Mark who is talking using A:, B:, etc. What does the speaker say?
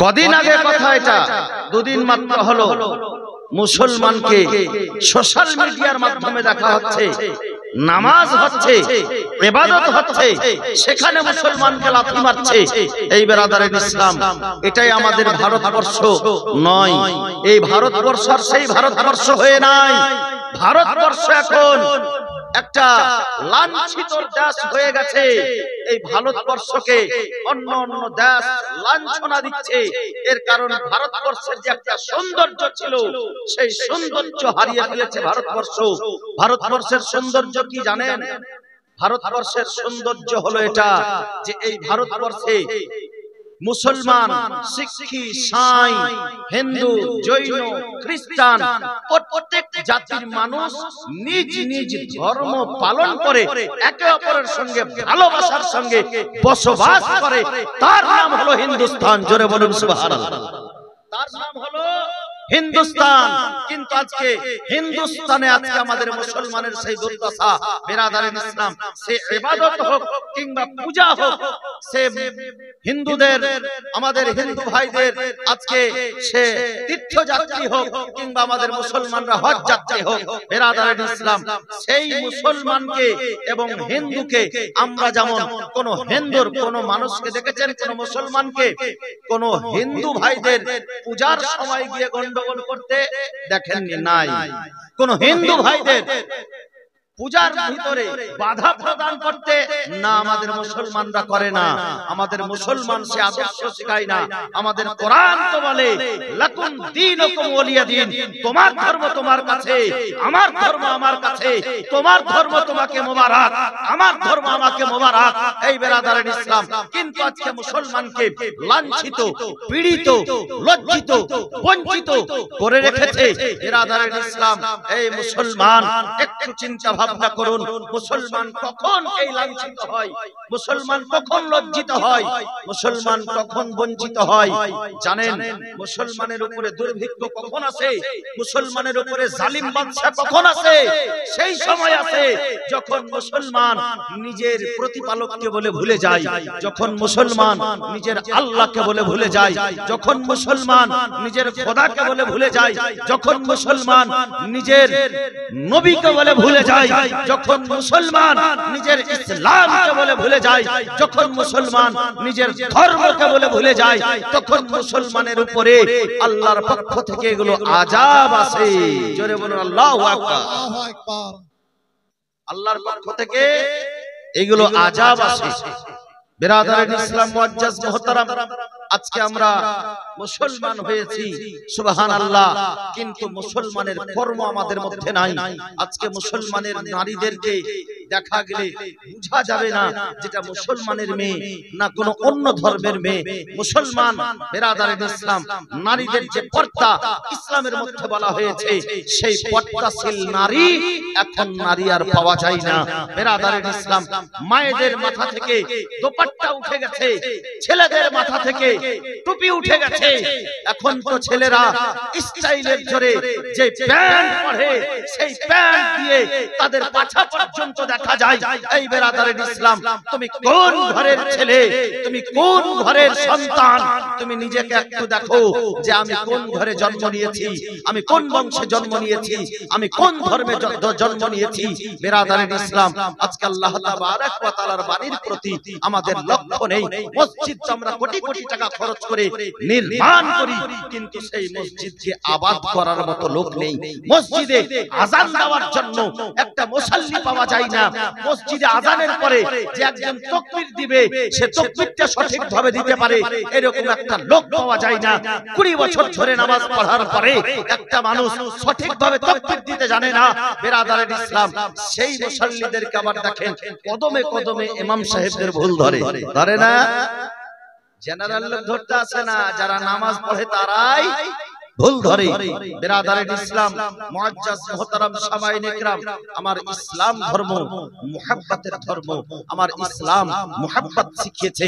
A: কদিন আগে কথা, এটা দুদিন মাত্র হলো, মুসলমানকে সোশ্যাল মিডিয়ার মাধ্যমে দেখা হচ্ছে নামাজ হচ্ছে, ইবাদত হচ্ছে, সেখানে মুসলমানকে লাথি মারছে। এই বেরাদারের ইসলাম, এটাই আমাদের ভারতবর্ষ নয়। এই ভারতবর্ষ আর সেই ভারতবর্ষ হয়ে নাই। ভারতবর্ষ এখন একটা লাঞ্ছিত দেশ হয়ে গেছে। এই ভারতবর্ষকে অন্য অন্য দেশ লাঞ্ছনা দিচ্ছে। এর কারণ ভারতবর্ষের যে একটা সৌন্দর্য ছিল, সেই সৌন্দর্য হারিয়ে ফেলেছে ভারতবর্ষ। ভারতবর্ষের সৌন্দর্য কি জানেন? ভারতবর্ষের সৌন্দর্য হলো এটা যে এই ভারতবর্ষে মুসলমান, শিখি, সাঁই, হিন্দু, জৈন, খ্রিস্টান প্রত্যেক জাতির মানুষ নিজ নিজ ধর্ম পালন করে একে অপরের সঙ্গে ভালোবাসার সঙ্গে বসবাস করে। তার নাম হলো হিন্দুস্তান। জোরে বলুন সুবহানাল্লাহ। তার নাম হলো হিন্দুস্তান। কিন্তু আজকে হিন্দুস্তানে আজকে আমাদের মুসলমানের সেই দুর্দশা। বেরাদারের ইসলাম, সে ইবাদত হোক কিংবা পূজা হোক, সে হিন্দুদের, আমাদের হিন্দু ভাইদের আজকে সে তীর্থযাত্রী হোক কিংবা আমাদের মুসলমানরা হজ যাত্রী হোক, বেরাদারের ইসলাম, সেই মুসলমানকে এবং হিন্দুকে আমরা যেমন কোন হিন্দুর কোন মানুষকে দেখেছেন, কোন মুসলমানকে কোন হিন্দু ভাইদের পূজার সময় গিয়ে গন্ডগোল করতে দেখেননি? নাই। কোন হিন্দু ভাইদের পূজার ভিতরে বাধা প্রদান করতে না, আমাদের মুসলমানরা করে না। আমাদের মুসলমান সে আদর্শ শেখায় না। আমাদের কোরআন তো বলে লাকুম দীনুকুম ওয়ালিয়া দীন, তোমার ধর্ম তোমার কাছে, আমার ধর্ম আমার কাছে, তোমার ধর্ম তোমাকে মোবারক, আমার ধর্ম আমাকে মোবারক। এই বেরাদারের ইসলাম কিন্তু আজকে মুসলমানকে লাঞ্ছিত, পীড়িত, লজ্জিত, বঞ্চিত করে রেখেছে। বেরাদারের ইসলাম, এই মুসলমান একটু চিন্তা ভাবনা করুন, মুসলমান কখন এই লাঞ্ছিত হয়, মুসলমান কখন লজ্জিত হয়, মুসলমান কখন বঞ্চিত হয় জানেন? মুসলমানের উপরে দুর্ভিক্ষ কখন আসে, মুসলমানের উপরে জালিম বাদশা কখন আসে? সেই সময় আসে যখন মুসলমান নিজের প্রতিপালককে বলে ভুলে যায়, যখন মুসলমান নিজের আল্লাহকে বলে ভুলে যায়, যখন মুসলমান নিজের খোদাকে বলে ভুলে যায়, যখন মুসলমান নিজের নবীকে বলে ভুলে যায়, যখন মুসলমান নিজের ইসলামকে বলে ভুলে যায়, যখন মুসলমান নিজের ধর্মকে বলে ভুলে যায়, তখন মুসলমানের উপরে আল্লাহর পক্ষ থেকে এগুলো আযাব আসে। জোরে বলুন আল্লাহু আকবার। আল্লাহর পক্ষ থেকে এগুলো আযাব আসে। বেরাদারের ইসলাম মুআজ্জাজ মুহতারাম, আজকে আমরা মুসলমান হয়েছি, সুবহানাল্লাহ, কিন্তু মুসলমানের কর্ম আমাদের মধ্যে নাই। আজকে মুসলমানের নারীদেরকে দেখা গেলে বোঝা যাবে না যেটা মুসলমানের মেয়ে না কোনো অন্য ধর্মের মেয়ে। মুসলমান, বেরাদারের ইসলাম, নারীদের যে পর্দা ইসলামের মধ্যে বলা হয়েছে, সেই পর্দাশীল নারী এখন নারী আর পাওয়া যায় না। বেরাদারের ইসলাম, মায়েদের মাথা থেকে দোপাট্টা উঠে গেছে, ছেলেদের মাথা থেকে টুপি উঠে গেছে। এখন তো ছেলেরা স্টাইলের জোরে যে প্যান্ট পরে, সেই প্যান্ট দিয়ে তাদের পাছা পর্যন্ত দেখা যায়। এই বেরাদারের ইসলাম, তুমি কোন ঘরের ছেলে, তুমি কোন ঘরের সন্তান, তুমি নিজেকে একটু দেখো যে আমি কোন ঘরে জন্ম নিয়েছি, আমি কোন বংশে জন্ম নিয়েছি, আমি কোন ধর্মে জন্ম নিয়েছি। বেরাদারের ইসলাম, আজকে আল্লাহ তাবারক ওয়া তাআলার বাণীর প্রতি আমাদের লক্ষ্য নেই। মসজিদ আমরা কোটি কোটি টাকা খরচ করে নির্মাণ করি, কিন্তু সেই মসজিদকে আবাদ করার মতো লোক নেই। মসজিদে আযান দেওয়ার জন্য একটা মুসাল্লি পাওয়া যায় না। মসজিদে আযানের পরে যে একজন তাকবীর দিবে, সে তাকবীরটা সঠিকভাবে দিতে পারে, এরকম একটা লোক পাওয়া যায় না। 20 বছর ধরে নামাজ পড়ার পরে একটা মানুষ সঠিকভাবে তাকবীর দিতে জানে না। বেরাদারের ইসলাম, সেই মুসাল্লিদেরকে আবার দেখেন কদমে কদমে ইমাম সাহেবদের ভুল ধরে না। জেনারেল লোক ধরতে আসে না, যারা নামাজ পড়ে তারাই ভুল ধরে। বেরাদারের ইসলাম, মুআজ্জাজ মুহতারাম সামাইন ইকরাম, আমার ইসলাম ধর্ম মুহাব্বতের ধর্ম। আমার ইসলাম মুহাব্বত শিখিয়েছে।